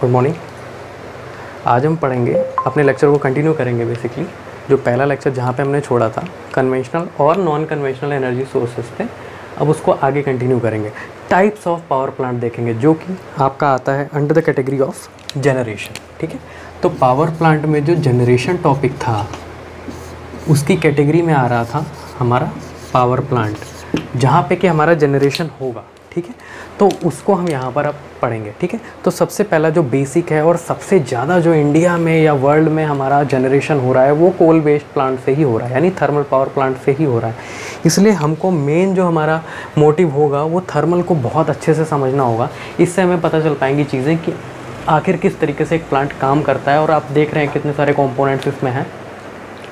Good morning. आज हम पढ़ेंगे, अपने लेक्चर को कंटिन्यू करेंगे। बेसिकली जो पहला लेक्चर जहाँ पे हमने छोड़ा था कन्वेंशनल और नॉन कन्वेंशनल एनर्जी सोर्सेज पे, अब उसको आगे कंटिन्यू करेंगे। टाइप्स ऑफ पावर प्लांट देखेंगे जो कि आपका आता है under the category of generation. ठीक है, तो पावर प्लांट में जो जनरेशन टॉपिक था उसकी कैटेगरी में आ रहा था हमारा पावर प्लांट, जहाँ पे कि हमारा जनरेशन होगा। ठीक है, तो उसको हम यहाँ पर अब पढ़ेंगे। ठीक है, तो सबसे पहला जो बेसिक है और सबसे ज़्यादा जो इंडिया में या वर्ल्ड में हमारा जनरेशन हो रहा है वो कोल बेस्ड प्लांट से ही हो रहा है, यानी थर्मल पावर प्लांट से ही हो रहा है। इसलिए हमको मेन जो हमारा मोटिव होगा वो थर्मल को बहुत अच्छे से समझना होगा। इससे हमें पता चल पाएंगी चीज़ें कि आखिर किस तरीके से एक प्लांट काम करता है। और आप देख रहे हैं कितने सारे कॉम्पोनेंट्स इसमें हैं।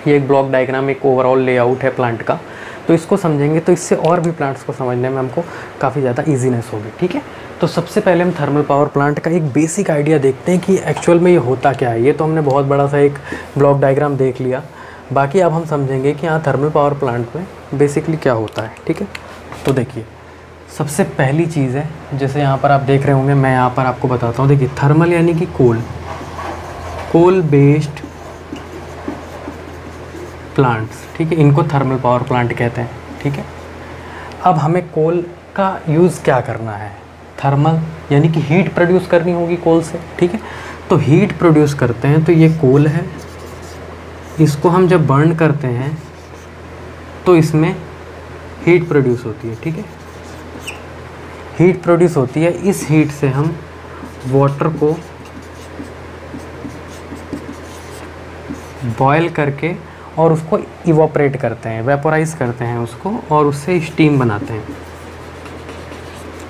ये एक ब्लॉक डायग्राम, एक ओवरऑल लेआउट है प्लांट का। तो इसको समझेंगे तो इससे और भी प्लांट्स को समझने में हमको काफ़ी ज़्यादा ईजीनेस होगी। ठीक है, तो सबसे पहले हम थर्मल पावर प्लांट का एक बेसिक आइडिया देखते हैं कि एक्चुअल में ये होता क्या है। ये तो हमने बहुत बड़ा सा एक ब्लॉक डायग्राम देख लिया, बाकी अब हम समझेंगे कि यहाँ थर्मल पावर प्लांट में बेसिकली क्या होता है। ठीक है, तो देखिए सबसे पहली चीज़ है, जैसे यहाँ पर आप देख रहे होंगे, मैं यहाँ पर आपको बताता हूँ। देखिए थर्मल यानी कि कोल बेस्ड प्लांट्स। ठीक है, इनको थर्मल पावर प्लांट कहते हैं। ठीक है, अब हमें कोल का यूज़ क्या करना है? थर्मल यानी कि हीट प्रोड्यूस करनी होगी कोल से। ठीक है, तो हीट प्रोड्यूस करते हैं, तो ये कोल है, इसको हम जब बर्न करते हैं तो इसमें हीट प्रोड्यूस होती है। ठीक है, हीट प्रोड्यूस होती है, इस हीट से हम वाटर को बॉयल करके और उसको इवोपरेट करते हैं, वेपोराइज करते हैं उसको, और उससे स्टीम बनाते हैं।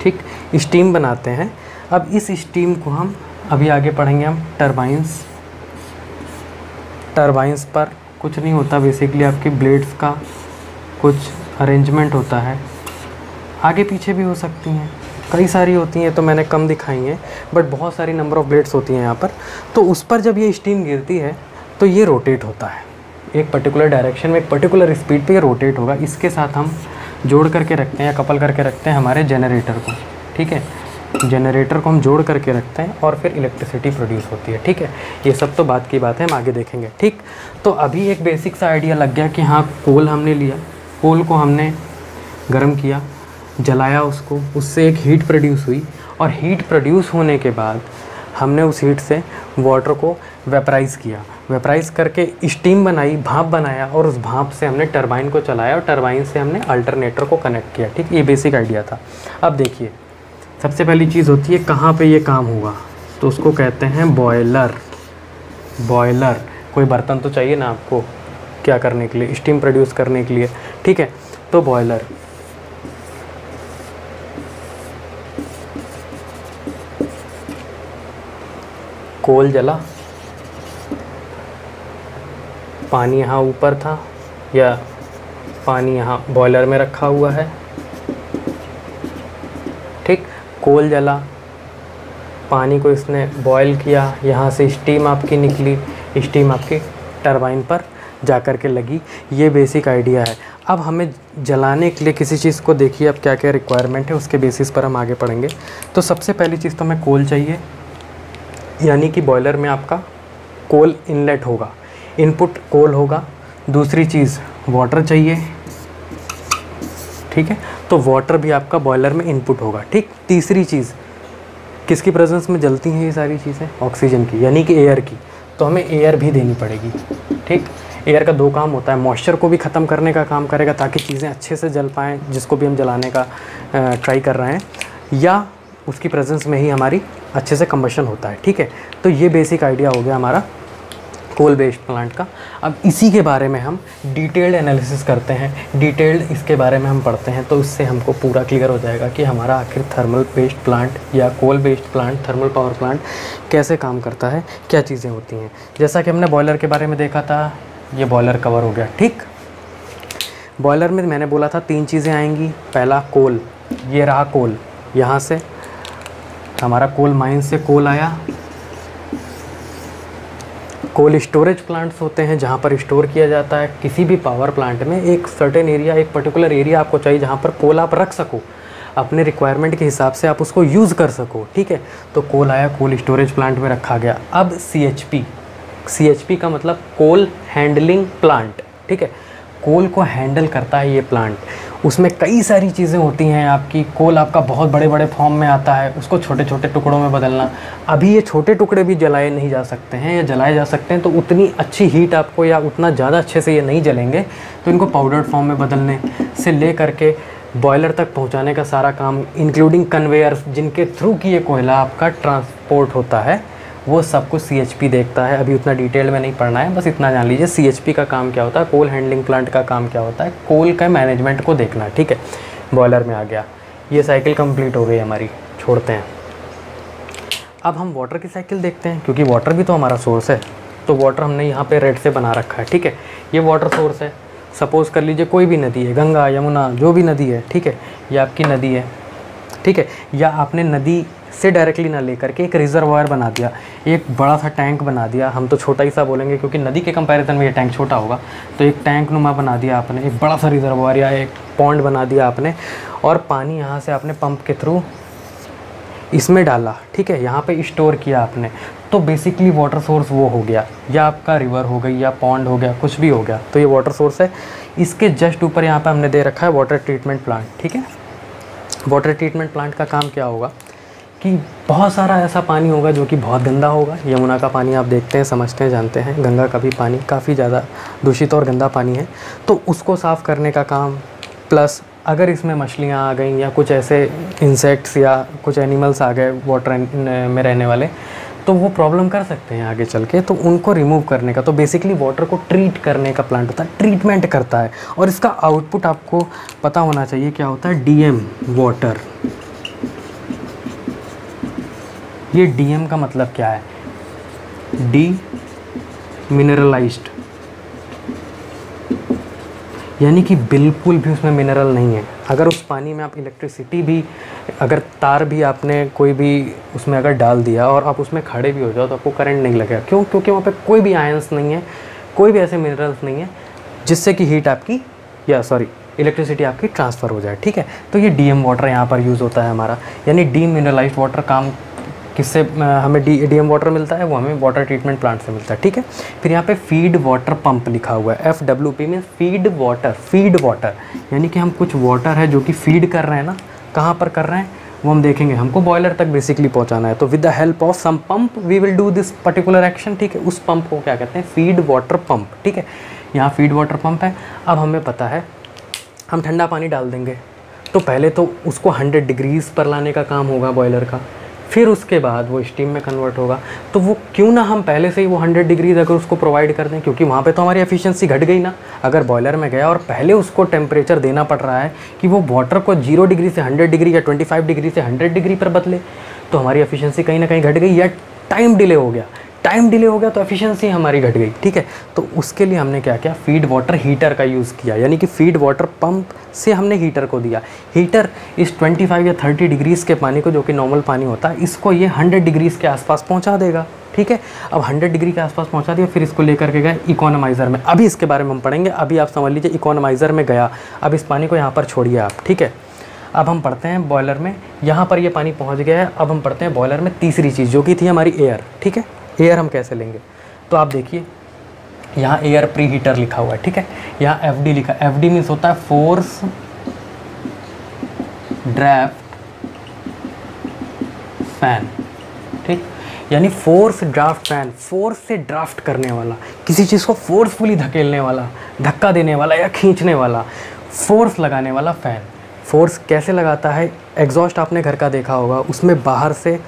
ठीक, स्टीम बनाते हैं। अब इस स्टीम को हम अभी आगे पढ़ेंगे हम टरबाइंस पर कुछ नहीं होता, बेसिकली आपकी ब्लेड्स का कुछ अरेंजमेंट होता है, आगे पीछे भी हो सकती हैं, कई सारी होती हैं, तो मैंने कम दिखाई हैं, बट बहुत सारी नंबर ऑफ़ ब्लेड्स होती हैं यहाँ पर। तो उस पर जब ये स्टीम गिरती है तो ये रोटेट होता है एक पर्टिकुलर डायरेक्शन में, एक पर्टिकुलर स्पीड पे ये रोटेट होगा। इसके साथ हम जोड़ करके रखते हैं या कपल करके रखते हैं हमारे जनरेटर को। ठीक है, जनरेटर को हम जोड़ करके रखते हैं और फिर इलेक्ट्रिसिटी प्रोड्यूस होती है। ठीक है, ये सब तो बात की बात है, हम आगे देखेंगे। ठीक, तो अभी एक बेसिक सा आइडिया लग गया कि हाँ कोल हमने लिया, कोल को हमने गर्म किया, जलाया उसको, उससे एक हीट प्रोड्यूस हुई, और हीट प्रोड्यूस होने के बाद हमने उस हीट से वाटर को वेपराइज़ किया, वेपराइज़ करके स्टीम बनाई, भाप बनाया, और उस भाप से हमने टरबाइन को चलाया और टरबाइन से हमने अल्टरनेटर को कनेक्ट किया। ठीक, ये बेसिक आइडिया था। अब देखिए सबसे पहली चीज़ होती है कहाँ पे ये काम होगा, तो उसको कहते हैं बॉयलर। बॉयलर, कोई बर्तन तो चाहिए ना आपको क्या करने के लिए, स्टीम प्रोड्यूस करने के लिए। ठीक है, तो बॉयलर, कोल जला, पानी यहाँ ऊपर था या पानी यहाँ बॉयलर में रखा हुआ है। ठीक, कोल जला, पानी को इसने बॉयल किया, यहाँ से स्टीम आपकी निकली, स्टीम आपकी टरबाइन पर जा कर के लगी। ये बेसिक आइडिया है। अब हमें जलाने के लिए किसी चीज़ को देखिए अब क्या क्या रिक्वायरमेंट है, उसके बेसिस पर हम आगे पढ़ेंगे। तो सबसे पहली चीज़ तो हमें कोल चाहिए, यानी कि बॉयलर में आपका कोल इनलेट होगा, इनपुट कोल होगा। दूसरी चीज़ वाटर चाहिए। ठीक है, तो वाटर भी आपका बॉयलर में इनपुट होगा। ठीक, तीसरी चीज़ किसकी प्रेजेंस में जलती हैं ये सारी चीज़ें? ऑक्सीजन की, यानी कि एयर की, तो हमें एयर भी देनी पड़ेगी। ठीक, एयर का दो काम होता है, मॉइस्चर को भी ख़त्म करने का काम करेगा ताकि चीज़ें अच्छे से जल पाएँ जिसको भी हम जलाने का ट्राई कर रहे हैं, या उसकी प्रेजेंस में ही हमारी अच्छे से कंबशन होता है। ठीक है, तो ये बेसिक आइडिया हो गया हमारा कोल बेस्ड प्लांट का। अब इसी के बारे में हम डिटेल्ड एनालिसिस करते हैं, डिटेल्ड इसके बारे में हम पढ़ते हैं, तो इससे हमको पूरा क्लियर हो जाएगा कि हमारा आखिर थर्मल बेस्ड प्लांट या coal based plant, thermal power plant कैसे काम करता है, क्या चीज़ें होती हैं। जैसा कि हमने बॉयलर के बारे में देखा था, ये बॉयलर कवर हो गया। ठीक, बॉयलर में मैंने बोला था तीन चीज़ें आएंगी। पहला कोल, ये रहा कोल, यहाँ से हमारा कोल माइन से कोल आया। कोल स्टोरेज प्लांट्स होते हैं जहाँ पर स्टोर किया जाता है। किसी भी पावर प्लांट में एक सर्टेन एरिया, एक पर्टिकुलर एरिया आपको चाहिए जहाँ पर कोल आप रख सको। अपने रिक्वायरमेंट के हिसाब से आप उसको यूज़ कर सको, ठीक है। तो कोल आया, कोल स्टोरेज प्लांट में रखा गया। अब CHP का मतलब कोल हैंडलिंग प्लांट, ठीक है। कोल को हैंडल करता है ये प्लांट। उसमें कई सारी चीज़ें होती हैं आपकी। कोल आपका बहुत बड़े बड़े फॉर्म में आता है, उसको छोटे छोटे टुकड़ों में बदलना। अभी ये छोटे टुकड़े भी जलाए नहीं जा सकते हैं, या जलाए जा सकते हैं तो उतनी अच्छी हीट आपको या उतना ज़्यादा अच्छे से ये नहीं जलेंगे। तो इनको पाउडर्ड फॉर्म में बदलने से ले करके बॉयलर तक पहुंचाने का सारा काम, इंक्लूडिंग कन्वेयर्स जिनके थ्रू कि ये कोयला आपका ट्रांसपोर्ट होता है, वो सब कुछ CHP देखता है। अभी उतना डिटेल में नहीं पढ़ना है, बस इतना जान लीजिए CHP का काम क्या होता है, कोल हैंडलिंग प्लांट का काम क्या होता है, कोल का मैनेजमेंट को देखना, ठीक है। बॉयलर में आ गया, ये साइकिल कंप्लीट हो गई हमारी, छोड़ते हैं। अब हम वाटर की साइकिल देखते हैं, क्योंकि वाटर भी तो हमारा सोर्स है। तो वाटर हमने यहाँ पे रेड से बना रखा है, ठीक है। ये वाटर सोर्स है। सपोज़ कर लीजिए कोई भी नदी है, गंगा, यमुना, जो भी नदी है, ठीक है, ये आपकी नदी है, ठीक है। या आपने नदी से डायरेक्टली ना लेकर के एक रिजर्वायर बना दिया, एक बड़ा सा टैंक बना दिया। हम तो छोटा ही सा बोलेंगे क्योंकि नदी के कंपैरिजन में ये टैंक छोटा होगा। तो एक टैंक नुमा बना दिया आपने, एक बड़ा सा रिजर्वायर या एक पॉन्ड बना दिया आपने, और पानी यहाँ से आपने पंप के थ्रू इसमें डाला, ठीक है, यहाँ पे स्टोर किया आपने। तो बेसिकली वाटर सोर्स वो हो गया, या आपका रिवर हो गई, या पॉन्ड हो गया, कुछ भी हो गया, तो ये वाटर सोर्स है। इसके जस्ट ऊपर यहाँ पे हमने दे रखा है वाटर ट्रीटमेंट प्लांट, ठीक है। वाटर ट्रीटमेंट प्लांट का काम क्या होगा कि बहुत सारा ऐसा पानी होगा जो कि बहुत गंदा होगा। यमुना का पानी आप देखते हैं, समझते हैं, जानते हैं। गंगा का भी पानी काफ़ी ज़्यादा दूषित और गंदा पानी है, तो उसको साफ़ करने का काम, प्लस अगर इसमें मछलियाँ आ गई या कुछ ऐसे इंसेक्ट्स या कुछ एनिमल्स आ गए वाटर में रहने वाले, तो वो प्रॉब्लम कर सकते हैं आगे चल के, तो उनको रिमूव करने का। तो बेसिकली वाटर को ट्रीट करने का प्लांट होता है, ट्रीटमेंट करता है। और इसका आउटपुट आपको पता होना चाहिए क्या होता है, DM वाटर। ये DM का मतलब क्या है, डी मिनरलाइज्ड, यानी कि बिल्कुल भी उसमें मिनरल नहीं है। अगर उस पानी में आप इलेक्ट्रिसिटी भी, अगर तार भी आपने कोई भी उसमें अगर डाल दिया और आप उसमें खड़े भी हो जाओ तो आपको करंट नहीं लगेगा। क्यों? क्योंकि वहाँ पे कोई भी आयंस नहीं है, कोई भी ऐसे मिनरल्स नहीं है जिससे कि हीट आपकी, या सॉरी, इलेक्ट्रिसिटी आपकी ट्रांसफ़र हो जाए, ठीक है। तो ये DM वाटर यहाँ पर यूज़ होता है हमारा, यानी डीमिनरलाइज्ड वाटर। काम किससे हमें DM वाटर मिलता है, वो हमें वाटर ट्रीटमेंट प्लांट से मिलता है, ठीक है। फिर यहाँ पे फीड वाटर पंप लिखा हुआ है, FWP में फीड वाटर, यानी कि हम कुछ वाटर है जो कि फीड कर रहे हैं ना, कहाँ पर कर रहे हैं वो हम देखेंगे। हमको बॉयलर तक बेसिकली पहुँचाना है, तो with the help of some pump we will do this particular action, ठीक है। उस पंप को क्या कहते हैं, फीड वाटर पंप, ठीक है। यहाँ फीड वाटर पंप है। अब हमें पता है हम ठंडा पानी डाल देंगे, तो पहले तो उसको 100 डिग्रीज़ पर लाने का काम होगा बॉयलर का, फिर उसके बाद वो स्टीम में कन्वर्ट होगा। तो वो क्यों ना हम पहले से ही वो 100 डिग्रीज अगर उसको प्रोवाइड कर दें, क्योंकि वहाँ पे तो हमारी एफिशिएंसी घट गई ना। अगर बॉयलर में गया और पहले उसको टेम्परेचर देना पड़ रहा है कि वो वाटर को 0 डिग्री से 100 डिग्री या 25 डिग्री से 100 डिग्री पर बदले, तो हमारी एफिशिएंसी कहीं ना कहीं घट गई, या टाइम डिले हो गया तो एफिशिएंसी हमारी घट गई, ठीक है। तो उसके लिए हमने क्या किया, फीड वाटर हीटर का यूज़ किया, यानी कि फीड वाटर पंप से हमने हीटर को दिया। हीटर इस 25 या 30 डिग्रीज़ के पानी को, जो कि नॉर्मल पानी होता है, इसको ये 100 डिग्रीज़ के आसपास पहुंचा देगा, ठीक है। अब 100 डिग्री के आसपास पहुंचा दिया, फिर इसको लेकर के गए इकोनोमाइज़र में। अभी इसके बारे में हम पढ़ेंगे, अभी आप समझ लीजिए इकोनोमाइज़र में गया। अब इस पानी को यहाँ पर छोड़िए आप, ठीक है। अब हम पढ़ते हैं बॉयलर में, यहाँ पर ये पानी पहुँच गया है। अब हम पढ़ते हैं बॉयलर में तीसरी चीज़, जो कि थी हमारी एयर, ठीक है। एयर हम कैसे लेंगे, तो आप देखिए यहाँ एयर प्री हीटर लिखा हुआ है, ठीक है। यहाँ FD लिखा, FD मीन्स होता है फोर्स ड्राफ्ट फैन, ठीक, यानी फोर्स ड्राफ्ट फैन, फोर्स से ड्राफ्ट करने वाला, किसी चीज़ को फोर्सफुली धकेलने वाला, धक्का देने वाला या खींचने वाला, फोर्स लगाने वाला फ़ैन। फोर्स कैसे लगाता है, एग्जॉस्ट आपने घर का देखा होगा, उसमें बाहर से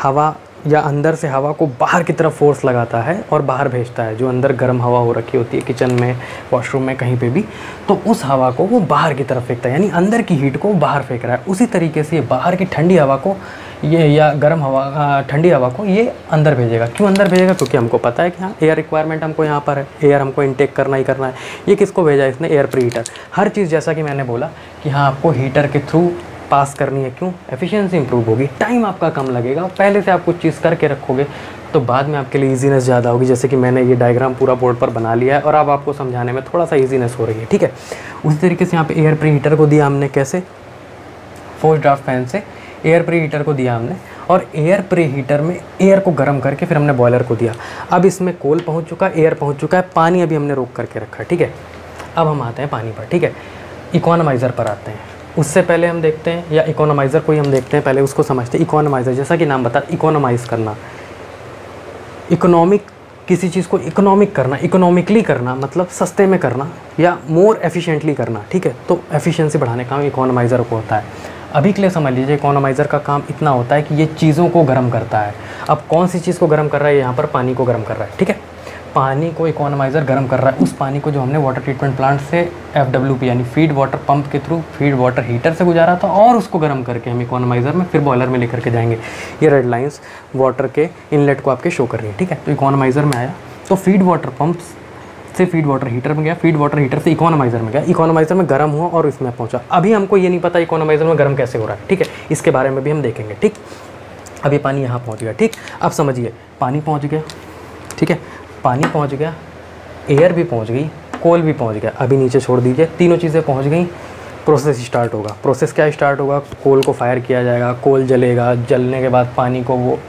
हवा या अंदर से हवा को बाहर की तरफ फोर्स लगाता है और बाहर भेजता है। जो अंदर गर्म हवा हो रखी होती है किचन में, वॉशरूम में, कहीं पे भी, तो उस हवा को वो बाहर की तरफ फेंकता है, यानी अंदर की हीट को बाहर फेंक रहा है। उसी तरीके से ये बाहर की ठंडी हवा को ये, या गर्म हवा, ठंडी हवा को ये अंदर भेजेगा। क्यों अंदर भेजेगा, क्योंकि हमको पता है कि हाँ एयर रिक्वायरमेंट हमको यहाँ पर है, एयर हमको इनटेक करना ही करना है। ये किसको भेजा इसने, एयर प्री हीटर। हर चीज़ जैसा कि मैंने बोला कि हाँ आपको हीटर के थ्रू पास करनी है, क्यों, एफिशिएंसी इंप्रूव होगी, टाइम आपका कम लगेगा। पहले से आप कुछ चीज़ करके रखोगे तो बाद में आपके लिए इजीनेस ज़्यादा होगी। जैसे कि मैंने ये डायग्राम पूरा बोर्ड पर बना लिया है और अब आपको समझाने में थोड़ा सा इजीनेस हो रही है, ठीक है। उसी तरीके से यहाँ पे एयर प्री हीटर को दिया हमने, कैसे, फोर्स ड्राफ्ट फैन से एयर प्री हीटर को दिया हमने, और एयर प्री हीटर में एयर को गर्म करके फिर हमने बॉयलर को दिया। अब इसमें कोल पहुंच चुका है, एयर पहुंच चुका है, पानी अभी हमने रोक करके रखा है, ठीक है। अब हम आते हैं पानी पर, ठीक है। इकोनोमाइज़र पर आते हैं। उससे पहले हम देखते हैं, या इकोनोमाइज़र को ही हम देखते हैं, पहले उसको समझते हैं। इकोनोमाइज़र जैसा कि नाम बता, इकोनोमाइज़ करना, इकोनॉमिक, किसी चीज़ को इकोनॉमिक करना, इकोनॉमिकली करना मतलब सस्ते में करना या मोर एफिशिएंटली करना, ठीक है। तो एफिशिएंसी बढ़ाने का काम इकोनोमाइज़र को होता है। अभी के लिए समझ लीजिए इकोनोमाइज़र का काम इतना होता है कि ये चीज़ों को गर्म करता है। अब कौन सी चीज़ को गर्म कर रहा है, यहाँ पर पानी को गर्म कर रहा है, ठीक है। पानी को इकोनोमाइज़र गर्म कर रहा है, उस पानी को जो हमने वाटर ट्रीटमेंट प्लांट से FWP यानी फीड वाटर पंप के थ्रू फीड वाटर हीटर से गुजारा था, और उसको गर्म करके हम इकोनोमाइज़र में फिर बॉयलर में लेकर के जाएंगे। ये रेड लाइंस वाटर के इनलेट को आपके शो कर रही है, ठीक है। तो इकोनोमाइज़र में आया, तो फीड वाटर पंप से फीड वाटर हीटर में गया, फीड वाटर हीटर से इकोनोमाइज़र में गया, इकोनोमाइज़र में गर्म हुआ और इसमें पहुंचा। अभी हमको ये नहीं पता इकोनोमाइज़र में गर्म कैसे हो रहा है, ठीक है। इसके बारे में भी हम देखेंगे, ठीक। अभी पानी यहाँ पहुँच गया, ठीक। अब समझिए, पानी पहुँच गया, ठीक है, पानी पहुँच गया, एयर भी पहुँच गई, कोल भी पहुँच गया। अभी नीचे छोड़ दीजिए, तीनों चीज़ें पहुँच गई, प्रोसेस स्टार्ट होगा। प्रोसेस क्या स्टार्ट होगा, कोल को फायर किया जाएगा, कोल जलेगा, जलने के बाद पानी को वो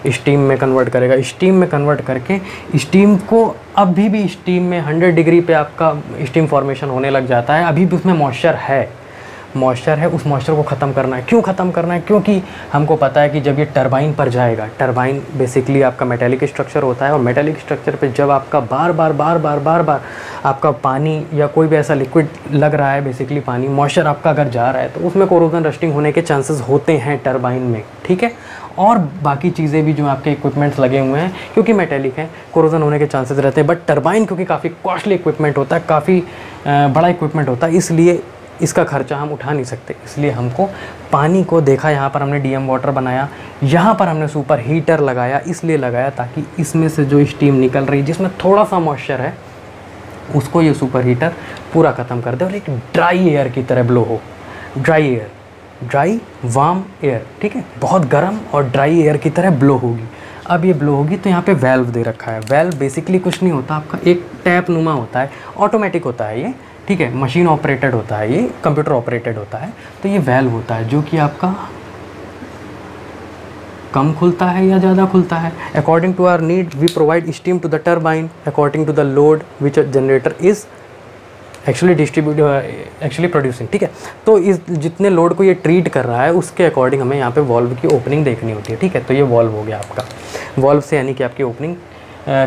स्टीम में कन्वर्ट करेगा, स्टीम में कन्वर्ट करके स्टीम को, अभी भी स्टीम में 100 डिग्री पे आपका स्टीम फॉर्मेशन होने लग जाता है। अभी भी उसमें मॉइस्चर है, उस मॉइस्चर को ख़त्म करना है। क्यों ख़त्म करना है, क्योंकि हमको पता है कि जब ये टरबाइन पर जाएगा, टरबाइन बेसिकली आपका मेटेलिक स्ट्रक्चर होता है, और मेटेलिक स्ट्रक्चर पे जब आपका बार बार आपका पानी या कोई भी ऐसा लिक्विड लग रहा है, बेसिकली पानी मॉइस्चर आपका अगर जा रहा है, तो उसमें कोरोजन रस्टिंग होने के चांसेस होते हैं टरबाइन में, ठीक है। और बाकी चीज़ें भी जो आपके इक्विपमेंट्स लगे हुए हैं, क्योंकि मेटेलिक हैं, कोरोजन होने के चांसेस रहते हैं। बट टरबाइन क्योंकि काफ़ी कॉस्टली इक्विपमेंट होता है, काफ़ी बड़ा इक्विपमेंट होता है, इसलिए इसका खर्चा हम उठा नहीं सकते। इसलिए हमको पानी को देखा, यहाँ पर हमने डीएम वाटर बनाया, यहाँ पर हमने सुपर हीटर लगाया, इसलिए लगाया ताकि इसमें से जो स्टीम निकल रही, जिसमें थोड़ा सा मॉइस्चर है, उसको ये सुपर हीटर पूरा ख़त्म कर दे और एक ड्राई एयर की तरह ब्लो हो। Dry air, dry warm air, ठीक है, बहुत गर्म और ड्राई एयर की तरह ब्लो होगी। अब ये ब्लो होगी तो यहाँ पे वेल्व दे रखा है। वेल्व बेसिकली कुछ नहीं होता, आपका एक टैप नुमा होता है, ऑटोमेटिक होता है ये, ठीक है, मशीन ऑपरेटेड होता है, ये कंप्यूटर ऑपरेटेड होता है। तो ये वेल्व होता है जो कि आपका कम खुलता है या ज़्यादा खुलता है। According to our need we provide steam to the turbine according to the load which generator is actually producing, ठीक है। तो इस जितने लोड को ये ट्रीट कर रहा है उसके अकॉर्डिंग हमें यहाँ पे वॉल्व की ओपनिंग देखनी होती है, ठीक है। तो ये वॉल्व हो गया आपका, वॉल्व से यानी कि आपकी ओपनिंग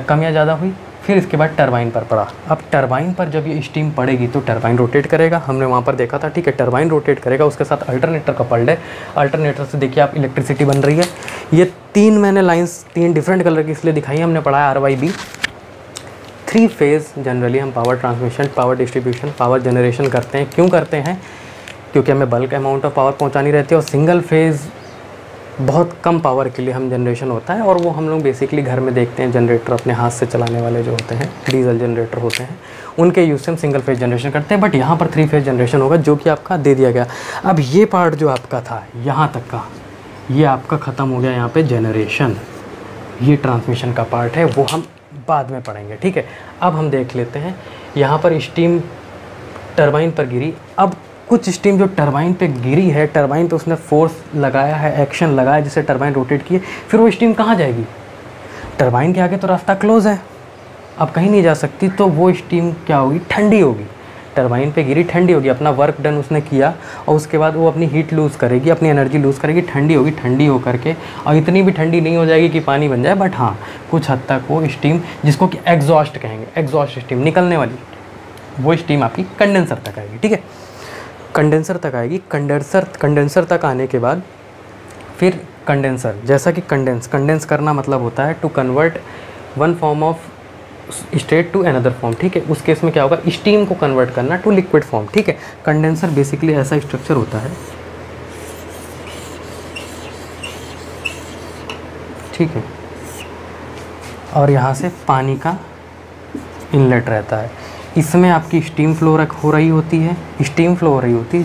कम या ज़्यादा हुई। फिर इसके बाद टरबाइन पर पड़ा। अब टरबाइन पर जब ये स्टीम पड़ेगी तो टरबाइन रोटेट करेगा, हमने वहाँ पर देखा था, ठीक है। टरबाइन रोटेट करेगा, उसके साथ अल्टरनेटर कपल्ड है, अल्टरनेटर से देखिए आप इलेक्ट्रिसिटी बन रही है। ये तीन मैंने लाइंस तीन डिफरेंट कलर की इसलिए दिखाई, हमने पढ़ा है RYB। 3 फेज़ जनरली हम power transmission, power distribution, power generation करते हैं। क्यों करते हैं, क्योंकि हमें बल्क अमाउंट ऑफ पावर पहुँचानी रहती है, और सिंगल फेज़ बहुत कम पावर के लिए हम जनरेशन होता है, और वो हम लोग बेसिकली घर में देखते हैं। जनरेटर अपने हाथ से चलाने वाले जो होते हैं, डीजल जनरेटर होते हैं, उनके यूज़ से हम सिंगल फेज जनरेशन करते हैं। बट यहाँ पर 3 फेज जनरेशन होगा जो कि आपका दे दिया गया। अब ये पार्ट जो आपका था यहाँ तक का, ये आपका ख़त्म हो गया। यहाँ पे जनरेशन, ये ट्रांसमिशन का पार्ट है, वो हम बाद में पढ़ेंगे, ठीक है। अब हम देख लेते हैं, यहाँ पर स्टीम टरबाइन पर गिरी। अब कुछ स्टीम जो टरबाइन पे गिरी है, टरबाइन पे उसने फोर्स लगाया है, एक्शन लगाया जिससे टरबाइन रोटेट किए, फिर वो स्टीम कहाँ जाएगी, टरबाइन के आगे तो रास्ता क्लोज है, अब कहीं नहीं जा सकती। तो वो स्टीम क्या होगी, ठंडी होगी। टरबाइन पे गिरी, ठंडी होगी, अपना वर्क डन उसने किया, और उसके बाद वो अपनी हीट लूज़ करेगी, अपनी एनर्जी लूज़ करेगी, ठंडी होगी। ठंडी होकर के, और इतनी भी ठंडी नहीं हो जाएगी कि पानी बन जाए, बट हाँ कुछ हद तक वो स्टीम, जिसको कि एग्जॉस्ट कहेंगे, एग्जॉस्ट स्टीम निकलने वाली, वो स्टीम आपकी कंडेंसर तक आएगी, ठीक है। कंडेंसर तक आएगी। कंडेंसर तक आने के बाद फिर कंडेंसर, जैसा कि कंडेंस करना मतलब होता है to convert one form of state to another form, ठीक है। उस केस में क्या होगा, स्टीम को कन्वर्ट करना टू लिक्विड फॉर्म, ठीक है। कंडेंसर बेसिकली ऐसा स्ट्रक्चर होता है, ठीक है, और यहाँ से पानी का इनलेट रहता है। इसमें आपकी स्टीम फ्लो हो रही होती है,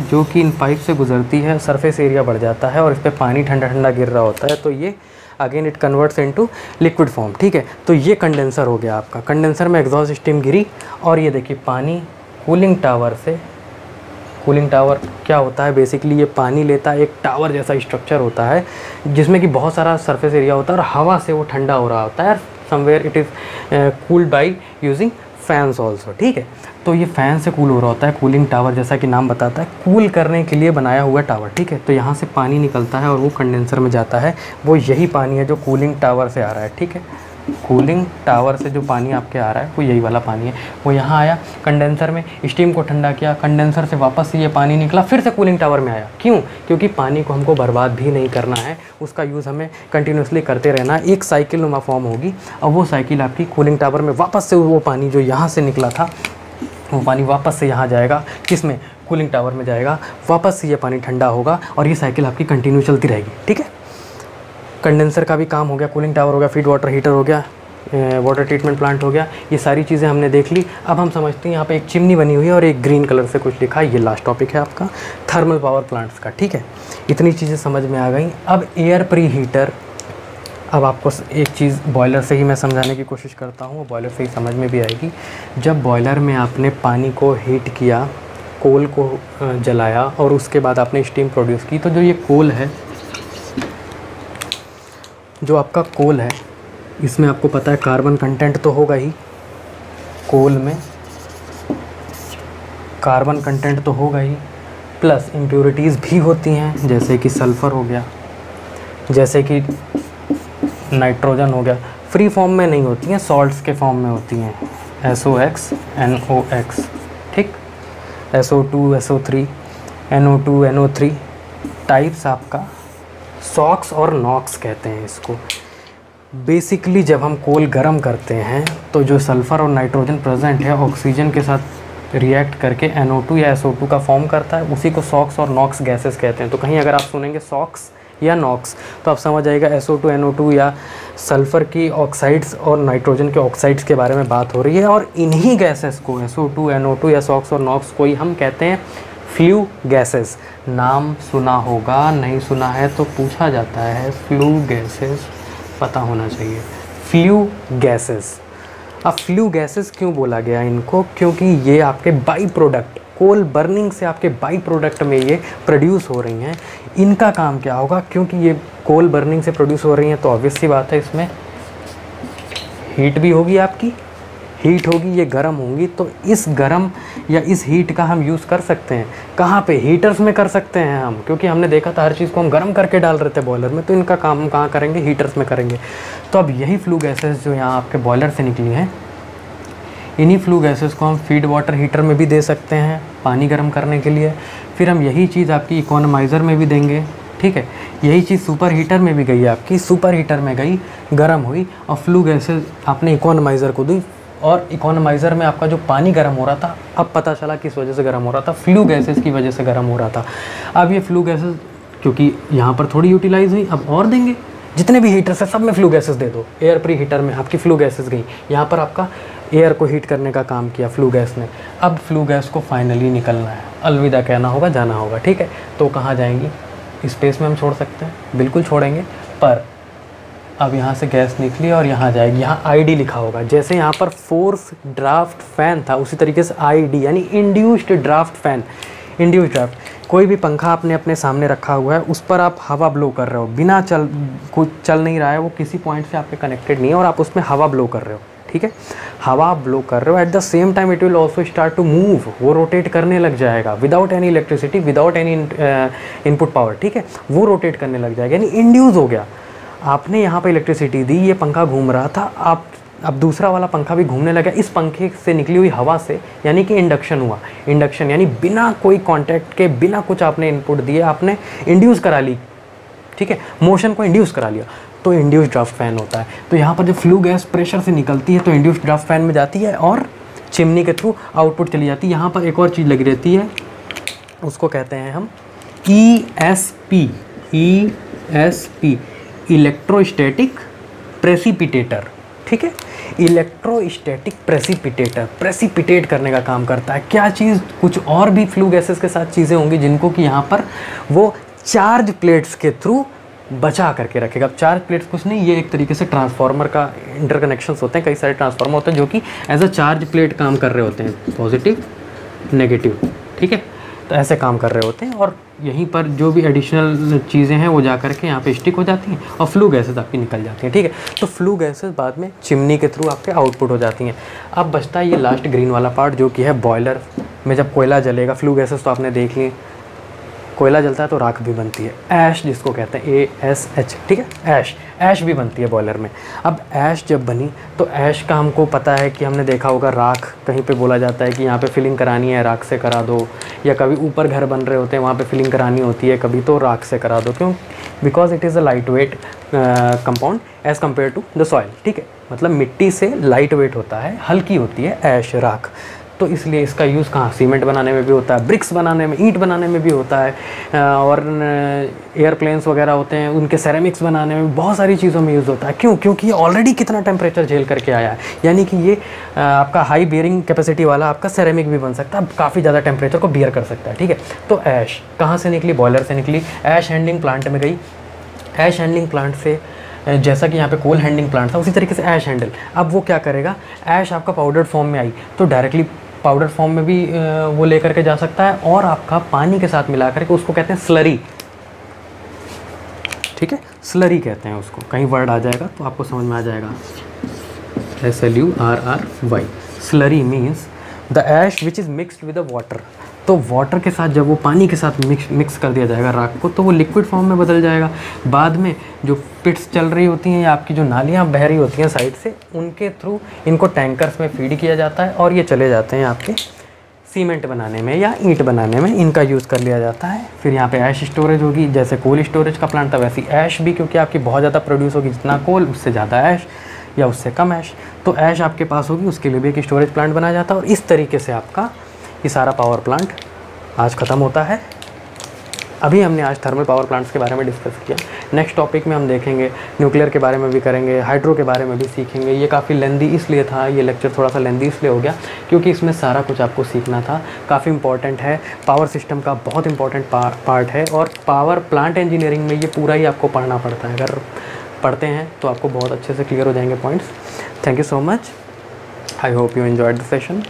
जो कि इन पाइप से गुजरती है, सरफेस एरिया बढ़ जाता है और इस पर पानी ठंडा ठंडा गिर रहा होता है, तो ये again it converts into liquid form, ठीक है। तो ये कंडेंसर हो गया आपका। कंडेंसर में एग्जॉस्ट स्टीम गिरी, और ये देखिए पानी कूलिंग टावर कूलिंग टावर क्या होता है, बेसिकली ये पानी लेता है, एक टावर जैसा स्ट्रक्चर होता है जिसमें कि बहुत सारा सरफेस एरिया होता है और हवा से वो ठंडा हो रहा होता है। Somewhere it is cooled by using fans also, ठीक है। तो ये फ़ैन से कूल हो रहा होता है, कूलिंग टावर जैसा कि नाम बताता है, कूल करने के लिए बनाया हुआ टावर, ठीक है। तो यहाँ से पानी निकलता है और वो कंडेंसर में जाता है, वो यही पानी है जो कूलिंग टावर से आ रहा है, ठीक है। कूलिंग टावर से जो पानी आपके आ रहा है वो यही वाला पानी है, वो यहाँ आया कंडेंसर में, स्टीम को ठंडा किया, कंडेंसर से वापस से ये पानी निकला, फिर से कूलिंग टावर में आया। क्यों? क्योंकि पानी को हमको बर्बाद भी नहीं करना है, उसका यूज़ हमें कंटिन्यूसली करते रहना है, एक साइकिल नुमा फॉर्म होगी। और वो साइकिल आपकी कूलिंग टावर में वापस से वो पानी जो यहाँ से निकला था वो पानी वापस से यहाँ जाएगा, किसमें? कूलिंग टावर में जाएगा, वापस से ये पानी ठंडा होगा और ये साइकिल आपकी कंटिन्यू चलती रहेगी, ठीक है। कंडेंसर का भी काम हो गया, कूलिंग टावर हो गया, फीड वाटर हीटर हो गया, वाटर ट्रीटमेंट प्लांट हो गया, ये सारी चीज़ें हमने देख ली। अब हम समझते हैं यहाँ पे एक चिमनी बनी हुई है और एक ग्रीन कलर से कुछ लिखा है, ये लास्ट टॉपिक है आपका थर्मल पावर प्लांट्स का, ठीक है। इतनी चीज़ें समझ में आ गई। अब एयर प्री हीटर, अब आपको एक चीज़ बॉयलर से ही मैं समझाने की कोशिश करता हूँ, वो बॉयलर से ही समझ में भी आएगी। जब बॉयलर में आपने पानी को हीट किया, कोल को जलाया और उसके बाद आपने स्टीम प्रोड्यूस की, तो जो ये कोल है, जो आपका कोल है, इसमें आपको पता है कार्बन कंटेंट तो होगा ही, कोल में कार्बन कंटेंट तो होगा ही, प्लस इम्प्योरिटीज़ भी होती हैं, जैसे कि सल्फ़र हो गया, जैसे कि नाइट्रोजन हो गया। फ्री फॉर्म में नहीं होती हैं, सॉल्ट्स के फॉर्म में होती हैं, SOX NOx, ठीक, SO2 SO3 NO2 NO3 types आपका सॉक्स और नॉक्स कहते हैं इसको। बेसिकली जब हम कोल गर्म करते हैं तो जो सल्फ़र और नाइट्रोजन प्रेजेंट है ऑक्सीजन के साथ रिएक्ट करके NO2 या SO2 का फॉर्म करता है, उसी को सॉक्स और नॉक्स गैसेस कहते हैं। तो कहीं अगर आप सुनेंगे सॉक्स या नॉक्स तो आप समझ आएगा SO2 NO2 या सल्फ़र की ऑक्साइड्स और नाइट्रोजन के ऑक्साइड्स के बारे में बात हो रही है। और इन्हीं गैसेस को SO2 NO2 या सॉक्स और नॉक्स को ही हम कहते हैं फ्लू गैसेस। नाम सुना होगा, नहीं सुना है तो पूछा जाता है, फ्लू गैसेस पता होना चाहिए, फ्लू गैसेस। अब फ्लू गैसेस क्यों बोला गया इनको? क्योंकि ये आपके बाई प्रोडक्ट, कोल बर्निंग से आपके बाई प्रोडक्ट में ये प्रोड्यूस हो रही हैं। इनका काम क्या होगा? क्योंकि ये कोल बर्निंग से प्रोड्यूस हो रही हैं तो ऑब्वियस सी बात है इसमें हीट भी होगी, आपकी हीट होगी, ये गर्म होंगी। तो इस गर्म या इस हीट का हम यूज़ कर सकते हैं कहाँ पे? हीटर्स में कर सकते हैं हम, क्योंकि हमने देखा था हर चीज़ को हम गर्म करके डाल रहे थे बॉयलर में, तो इनका काम हम कहाँ करेंगे? हीटर्स में करेंगे। तो अब यही फ्लू गैसेस जो यहाँ आपके बॉयलर से निकली हैं, इन्हीं फ्लू गैसेस को हम फीड वाटर हीटर में भी दे सकते हैं पानी गर्म करने के लिए। फिर हम यही चीज़ आपकी इकोनोमाइज़र में भी देंगे, ठीक है। यही चीज़ सुपर हीटर में भी गई, आपकी सुपर हीटर में गई, गर्म हुई और फ्लू गैसेस आपने इकोनोमाइज़र को दी, और इकोनोमाइज़र में आपका जो पानी गर्म हो रहा था, अब पता चला किस वजह से गर्म हो रहा था, फ्लू गैसेस की वजह से गर्म हो रहा था। अब ये फ्लू गैसेस क्योंकि यहाँ पर थोड़ी यूटिलाइज हुई, अब और देंगे, जितने भी हीटर्स है सब में फ्लू गैसेस दे दो। एयर प्री हीटर में आपकी फ्लू गैसेस गई, यहाँ पर आपका एयर को हीट करने का काम किया फ्लू गैस ने। अब फ्लू गैस को फाइनली निकलना है, अलविदा कहना होगा, जाना होगा, ठीक है। तो कहाँ जाएंगी? स्पेस में हम छोड़ सकते हैं, बिल्कुल छोड़ेंगे, पर अब यहाँ से गैस निकली और यहाँ जाएगी, यहाँ ID लिखा होगा। जैसे यहाँ पर फोर्स ड्राफ्ट फ़ैन था, उसी तरीके से ID यानी induced draft fan, induced draft. कोई भी पंखा आपने अपने सामने रखा हुआ है, उस पर आप हवा ब्लो कर रहे हो, बिना कुछ चल नहीं रहा है, वो किसी पॉइंट से आपके कनेक्टेड नहीं है और आप उसमें हवा ब्लो कर रहे हो, ठीक है। हवा ब्लो कर रहे हो, at the same time it will also start to move, वो रोटेट करने लग जाएगा without any electricity, without any input power, ठीक है। वो रोटेट करने लग जाएगा, यानी इंड्यूस हो गया। आपने यहाँ पे इलेक्ट्रिसिटी दी, ये पंखा घूम रहा था, आप अब दूसरा वाला पंखा भी घूमने लगा इस पंखे से निकली हुई हवा से, यानी कि इंडक्शन हुआ। इंडक्शन यानी बिना कोई कांटेक्ट के, बिना कुछ आपने इनपुट दिए, आपने इंड्यूस करा ली, ठीक है, मोशन को इंड्यूस करा लिया, तो इंड्यूस्ड ड्राफ्ट फैन होता है। तो यहाँ पर जब फ्लू गैस प्रेशर से निकलती है तो इंड्यूस्ड ड्राफ्ट फैन में जाती है और चिमनी के थ्रू आउटपुट चली जाती है। यहाँ पर एक और चीज़ लगी रहती है, उसको कहते हैं हम ESP, इलेक्ट्रोस्टैटिक प्रेसिपिटेटर, ठीक है। इलेक्ट्रोस्टैटिक प्रेसिपिटेटर, प्रेसिपिटेट करने का काम करता है। क्या चीज़? कुछ और भी फ्लू गैसेस के साथ चीज़ें होंगी जिनको कि यहाँ पर वो चार्ज प्लेट्स के थ्रू बचा करके रखेगा। अब चार्ज प्लेट्स कुछ नहीं, ये एक तरीके से ट्रांसफार्मर का इंटरकनेक्शंस होते हैं, कई सारे ट्रांसफार्मर होते हैं जो कि एज अ चार्ज प्लेट काम कर रहे होते हैं, पॉजिटिव नेगेटिव, ठीक है। तो ऐसे काम कर रहे होते हैं और यहीं पर जो भी एडिशनल चीज़ें हैं वो जा कर के यहाँ पे स्टिक हो जाती हैं और फ्लू गैसेस आपकी निकल जाती हैं, ठीक है। तो फ्लू गैसेस बाद में चिमनी के थ्रू आपके आउटपुट हो जाती हैं। अब बचता है ये लास्ट ग्रीन वाला पार्ट जो कि है बॉयलर में जब कोयला जलेगा। फ्लू गैसेस तो आपने देख ली, कोयला जलता है तो राख भी बनती है, ऐश जिसको कहते हैं ASH, ठीक है। ऐश भी बनती है बॉयलर में। अब ऐश जब बनी तो ऐश का हमको पता है कि हमने देखा होगा राख कहीं पे बोला जाता है कि यहाँ पे फिलिंग करानी है राख से करा दो, या कभी ऊपर घर बन रहे होते हैं वहाँ पे फिलिंग करानी होती है कभी, तो राख से करा दो। क्यों? Because it is a light weight compound as compare to the soil, ठीक है। मतलब मिट्टी से लाइट वेट होता है, हल्की होती है ऐश, राख। तो इसलिए इसका यूज़ कहाँ, सीमेंट बनाने में भी होता है, ब्रिक्स बनाने में, ईंट बनाने में भी होता है, और एयरप्लेन्स वगैरह होते हैं उनके सेरेमिक्स बनाने में, बहुत सारी चीज़ों में यूज़ होता है। क्यों? क्योंकि ये ऑलरेडी कितना टेम्परेचर झेल करके आया है, यानी कि ये आपका हाई बियरिंग कैपेसिटी वाला आपका सेरेमिक भी बन सकता है, काफ़ी ज़्यादा टेम्परेचर को बियर कर सकता है, ठीक है। तो ऐश कहाँ से निकली? बॉयलर से निकली, ऐश हैंडलिंग प्लांट में गई। ऐश हैंडलिंग प्लांट से, जैसा कि यहाँ पे कोल हैंडलिंग प्लांट था उसी तरीके से ऐश हैंडल, अब वो क्या करेगा, ऐश आपका पाउडर्ड फॉर्म में आई तो डायरेक्टली पाउडर फॉर्म में भी वो लेकर के जा सकता है, और आपका पानी के साथ मिला करके उसको कहते हैं स्लरी, ठीक है। स्लरी कहते हैं उसको, कहीं वर्ड आ जाएगा तो आपको समझ में आ जाएगा, SLURRY। Slurry means the ash which is mixed with the water. तो वाटर के साथ जब वो पानी के साथ मिक्स कर दिया जाएगा राख को, तो वो लिक्विड फॉर्म में बदल जाएगा। बाद में जो पिट्स चल रही होती हैं या आपकी जो नालियाँ बह रही होती हैं साइड से, उनके थ्रू इनको टैंकर्स में फीड किया जाता है और ये चले जाते हैं आपके सीमेंट बनाने में या ईंट बनाने में, इनका यूज़ कर लिया जाता है। फिर यहाँ पे ऐश स्टोरेज होगी, जैसे कोल स्टोरेज का प्लांट था वैसी ऐश भी, क्योंकि आपकी बहुत ज़्यादा प्रोड्यूस होगी, जितना कोल उससे ज़्यादा ऐश या उससे कम ऐश, तो ऐश आपके पास होगी, उसके लिए भी एक स्टोरेज प्लांट बनाया जाता है। और इस तरीके से आपका ये सारा पावर प्लांट आज ख़त्म होता है। अभी हमने आज थर्मल पावर प्लांट्स के बारे में डिस्कस किया। नेक्स्ट टॉपिक में हम देखेंगे न्यूक्लियर के बारे में भी करेंगे, हाइड्रो के बारे में भी सीखेंगे। ये काफ़ी लेंदी इसलिए था, ये लेक्चर थोड़ा सा लेंदी इसलिए हो गया क्योंकि इसमें सारा कुछ आपको सीखना था, काफ़ी इंपॉर्टेंट है, पावर सिस्टम का बहुत इंपॉर्टेंट पार्ट है, और पावर प्लांट इंजीनियरिंग में ये पूरा ही आपको पढ़ना पड़ता है। अगर पढ़ते हैं तो आपको बहुत अच्छे से क्लियर हो जाएंगे points. Thank you so much, I hope you enjoyed the session.